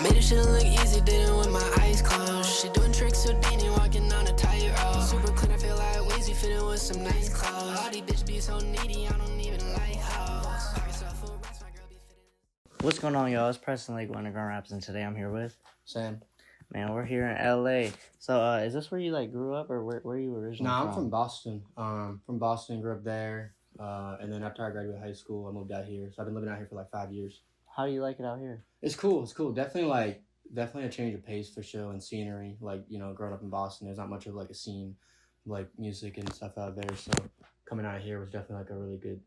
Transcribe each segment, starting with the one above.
Made it shit look easy, did it with my eyes closed. She doing tricks with Beanie, walking on a tightrope. Super clean, I feel like Weezy, fitting with some nice clothes. All these bitches be so needy, I don't even like hoes. Pockets up full racks, my girl be fitting. What's going on, y'all? It's Preston Lake, Underground Raps, and today I'm here with Sam. Man. We're here in LA. So, is this where you grew up, or where you originally No, from? I'm from Boston. From Boston, grew up there. And then after I graduated high school, I moved out here. So I've been living out here for like 5 years. How do you like it out here? It's cool. It's cool. Definitely a change of pace for sure and scenery. Growing up in Boston, there's not much of like a scene, like music and stuff out there. So coming out here was definitely like a really good,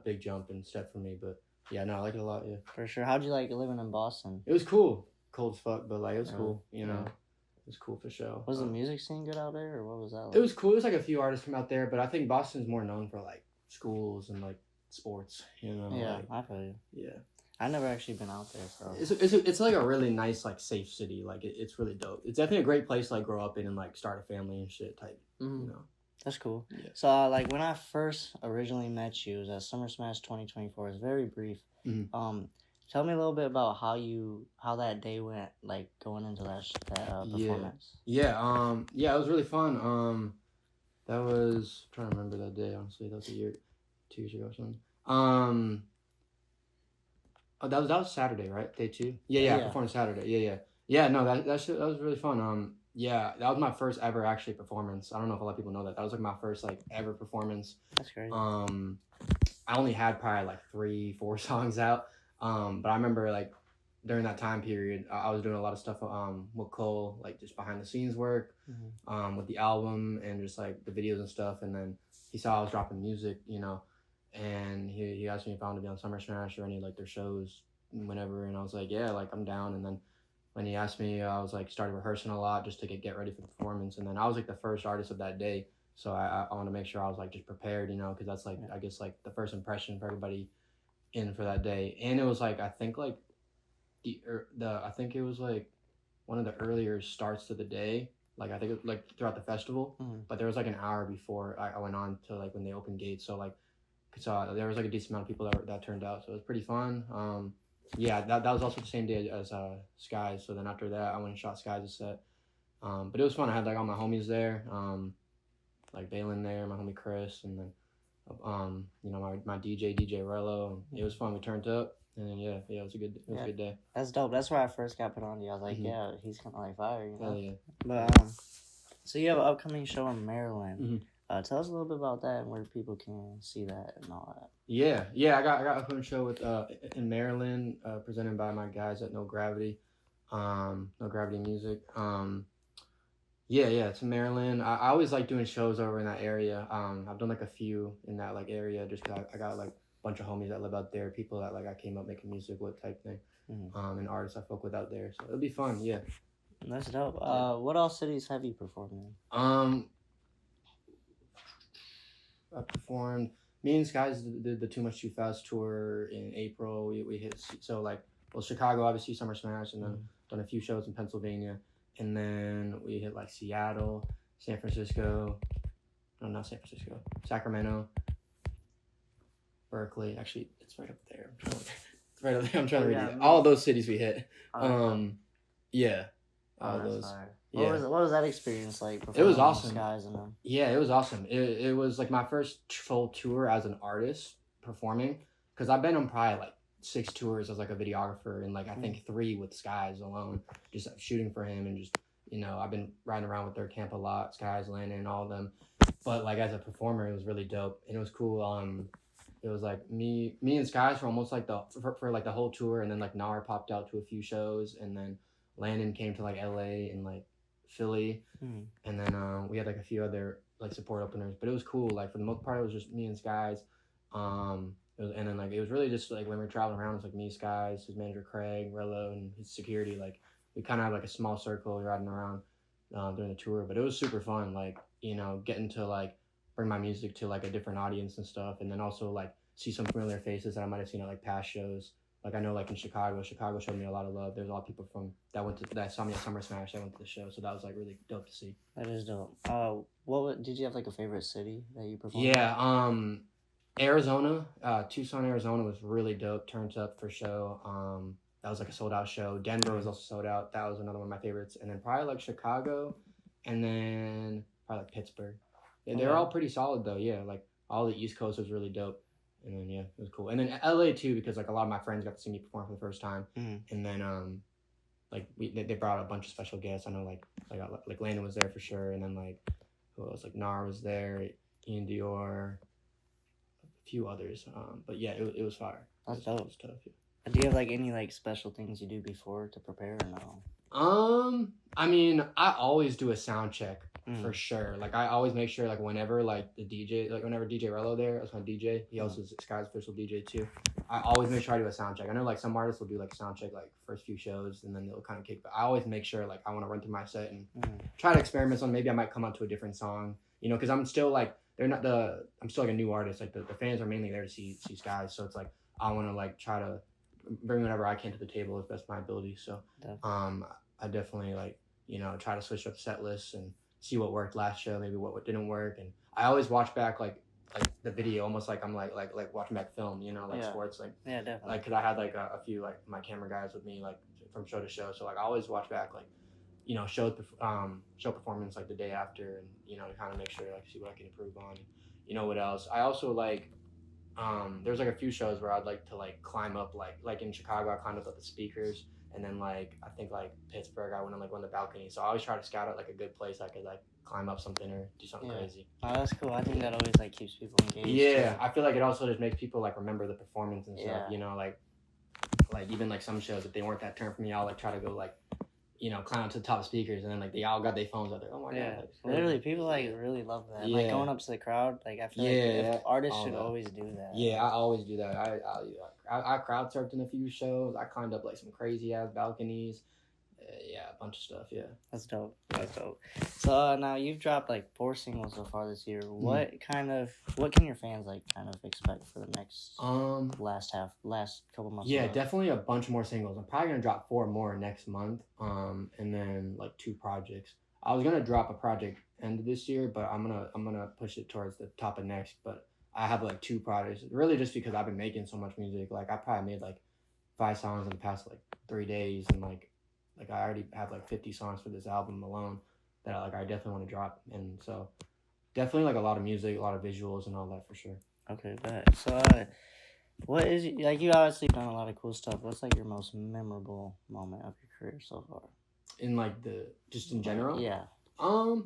big jump and step for me. But yeah, no, I like it a lot. Yeah, For sure. How'd you like living in Boston? it was cool. Cold as fuck, but like it was cool. Yeah. It was cool for sure. Was the music scene good out there, or what was that like? It was cool. It was like a few artists from out there, but I think Boston's more known for like schools and like sports. Yeah, I feel you. Yeah. I've never actually been out there, so. It's like a really nice like safe city. Like it's really dope. It's definitely a great place to like grow up in and like start a family and shit type. Mhm. That's cool. Yeah. So, when I first originally met you, it was at Summer Smash 2024. It's very brief. Mhm. Tell me a little bit about how that day went, like going into that performance. Yeah. Yeah. It was really fun. That was I'm trying to remember that day. Honestly, that was 2 years ago or something. Oh, that was Saturday, right? Day 2. Yeah. I performed Saturday. Yeah. No, that was really fun. Yeah, that was my first ever actually performance. I don't know if a lot of people know that. That was like my first like ever performance. That's great. I only had probably like 3-4 songs out. But I remember like during that time period, I was doing a lot of stuff with Cole, like just behind the scenes work, with the album and just like the videos and stuff. And then he saw I was dropping music, and he asked me if I wanted to be on Summer Smash or any like their shows whenever, and I was like, yeah, like I'm down. And then when he asked me, I was like started rehearsing a lot just to get ready for the performance. And then I was like the first artist of that day, so I want to make sure I was like just prepared, because that's like I guess like the first impression for everybody in for that day. And it was like I think like I think it was like one of the earlier starts to the day. Like I think it, like throughout the festival, but there was like an hour before I went on to like when they opened gates. So like, there was like a decent amount of people that turned out. So it was pretty fun. Yeah, that was also the same day as Skies. So then after that, I went and shot Skies' set. But it was fun. I had like all my homies there, like Balin there, my homie Chris, and then my DJ Rello. And it was fun. We turned up. And then, yeah, it was a good day. That's dope. That's where I first got put on you. I was like, yeah, he's kind of like fire, Yeah. But so you have an upcoming show in Maryland. Tell us a little bit about that and where people can see that and all that. Yeah. I got a upcoming show with in Maryland, presented by my guys at No Gravity, No Gravity Music. Yeah, it's in Maryland. I always like doing shows over in that area. I've done like a few in that like area just because I got like bunch of homies that live out there, people that like I came up making music with type thing, and artists I fuck with out there. So it'll be fun, yeah. That's dope. What all cities have you performed in? I performed. Me and Skies did the Too Much Too Fast tour in April. We hit Chicago, obviously Summer Smash, and then done a few shows in Pennsylvania, and then we hit like Seattle, San Francisco. No, not San Francisco. Sacramento. Berkeley, actually, it's right up there. It's right up there. I'm trying to read it. All those cities we hit. Yeah, all those. Yeah. What was that experience like? It was awesome. Guys and them? Yeah, it was awesome. It was like my first full tour as an artist performing, because I've been on probably like 6 tours as like a videographer, and like I think 3 with Skies alone, just shooting for him, and just I've been riding around with their camp a lot, Skies, Landon, all of them. But like as a performer, it was really dope, and it was cool. It was like me and Skies for almost like for like the whole tour, and then like Nar popped out to a few shows, and then Landon came to like LA and like Philly, and then we had like a few other like support openers. But it was cool. Like for the most part, it was just me and Skies. And then like it was really just like when we were traveling around, it was like me, Skies, his manager Craig, Rello, and his security. Like we kind of had like a small circle riding around during the tour. But it was super fun. Like getting to like bring my music to like a different audience and stuff, and then also like see some familiar faces that I might have seen at like past shows. Like I know like in Chicago showed me a lot of love. There's a lot of people that saw me at Summer Smash that went to the show, so that was like really dope to see. That is dope. Did you have like a favorite city that you performed? Yeah, Arizona, Tucson, Arizona was really dope. Turned up for show. that was like a sold out show. Denver was also sold out. That was another one of my favorites. And then probably like Chicago, and then probably like Pittsburgh. And they're all pretty solid though. Yeah, like all the East Coast was really dope. And then yeah, it was cool. And then LA too, because like a lot of my friends got to see me perform for the first time. And then like they brought a bunch of special guests. I know like Landon was there for sure, and then like who else? Like Nar was there, Ian Dior, a few others. But yeah, it was fire. That's dope. It was tough. Yeah. Do you have like any like special things you do before to prepare or no? I mean, I always do a sound check for sure. Like I always make sure like whenever like the DJ, like whenever DJ Rello there, that's my DJ. He also is Sky's official DJ too. I always make sure I do a sound check. I know like some artists will do like sound check like first few shows and then they'll kind of kick. But I always make sure like I want to run through my set and try to experiment on. Maybe I might come out to a different song, you know, because I'm still like I'm still like a new artist. Like the fans are mainly there to see Sky, so it's like I want to like try to bring whatever I can to the table as best my ability. So I definitely like, you know, try to switch up set lists and see what worked last show, maybe what didn't work. And I always watch back like the video almost like I'm like watching back film, you know, like sports, like yeah, definitely. Like because I had like a few like my camera guys with me like from show to show, so like I always watch back like, you know, show performance like the day after, and you know, to kind of make sure like see what I can improve on, and, you know, what else. I also like there's like a few shows where I'd like to like climb up like in Chicago I climbed up the speakers, and then like I think like Pittsburgh I went on like one of the balconies. So I always try to scout out like a good place I could like climb up something or do something crazy. Oh, that's cool. I think that always like keeps people engaged. Yeah, I feel like it also just makes people like remember the performance and stuff. You know, like even like some shows if they weren't that turn for me, I'll like try to go like, you know, climb up to the top speakers, and then like they all got their phones out there. Oh my god! Like, literally, people like really love that. Like going up to the crowd. Like I feel like artists should always do that. Yeah, I always do that. I crowd surfed in a few shows. I climbed up like some crazy ass balconies. Yeah, a bunch of stuff. Yeah, that's dope. That's dope. So now you've dropped like 4 singles so far this year. What can your fans like kind of expect for the next last couple months? Yeah, definitely a bunch more singles. I'm probably gonna drop 4 more next month. And then like 2 projects. I was gonna drop a project end of this year, but I'm gonna push it towards the top of next. But I have like 2 projects, really just because I've been making so much music. Like I probably made like 5 songs in the past like 3 days, and like I already have like 50 songs for this album alone that I definitely want to drop. And so definitely like a lot of music, a lot of visuals and all that for sure. Okay, bet. So what is like, you obviously done a lot of cool stuff. What's like your most memorable moment of your career so far? In like just in general? Yeah. I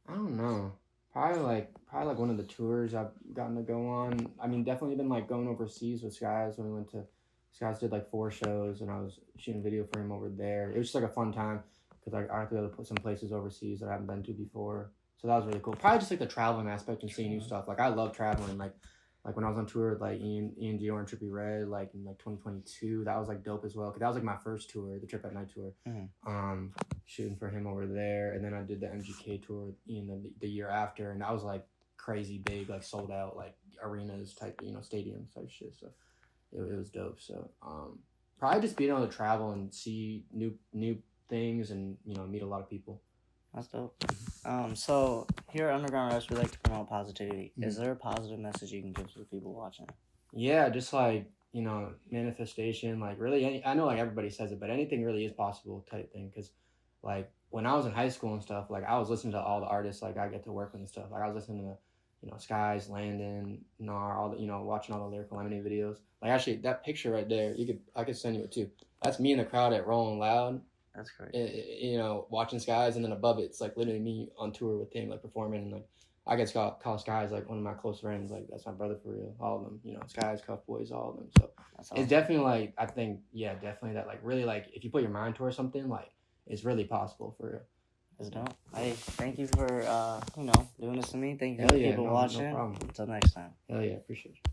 don't know. Probably like one of the tours I've gotten to go on. I mean, definitely been like going overseas with Skies when we went to. Skies did like 4 shows, and I was shooting a video for him over there. It was just like a fun time because I got to go to put some places overseas that I haven't been to before. So that was really cool. Probably just like the traveling aspect and seeing new stuff. Like I love traveling. Like when I was on tour with like Ian Dior and Trippie Redd, like in like 2022, that was like dope as well. Cause that was like my first tour, the Trip at Night tour. Shooting for him over there, and then I did the MGK tour with Ian the year after, and that was like crazy big, like sold out, like arenas type, you know, stadiums type shit. So it was dope. So probably just being able to travel and see new things, and you know, meet a lot of people. That's dope. So here at Underground Rest, we like to promote positivity. Is there a positive message you can give to the people watching? Yeah, just like, you know, manifestation. Like really, I know like everybody says it, but anything really is possible type thing. Because like when I was in high school and stuff, like I was listening to all the artists like I get to work with and stuff. Like I was listening to, you know, Skies, Landon, Nar, all the, you know, watching all the Lyrical Lemonade videos. Like actually, that picture right there, I could send you it too. That's me in the crowd at Rolling Loud. That's great. You know, watching Skies, and then above it's like literally me on tour with him, like performing, and like I get to call Skies like one of my close friends. Like that's my brother for real. All of them, you know, Skies, Cuff Boys, all of them. So awesome. It's definitely like, I think, yeah, definitely that like really like if you put your mind towards something, like it's really possible for real. That's dope. Hey, thank you for you know, doing this to me. Thank you for the people watching. No problem. Until next time. Hell yeah, appreciate you.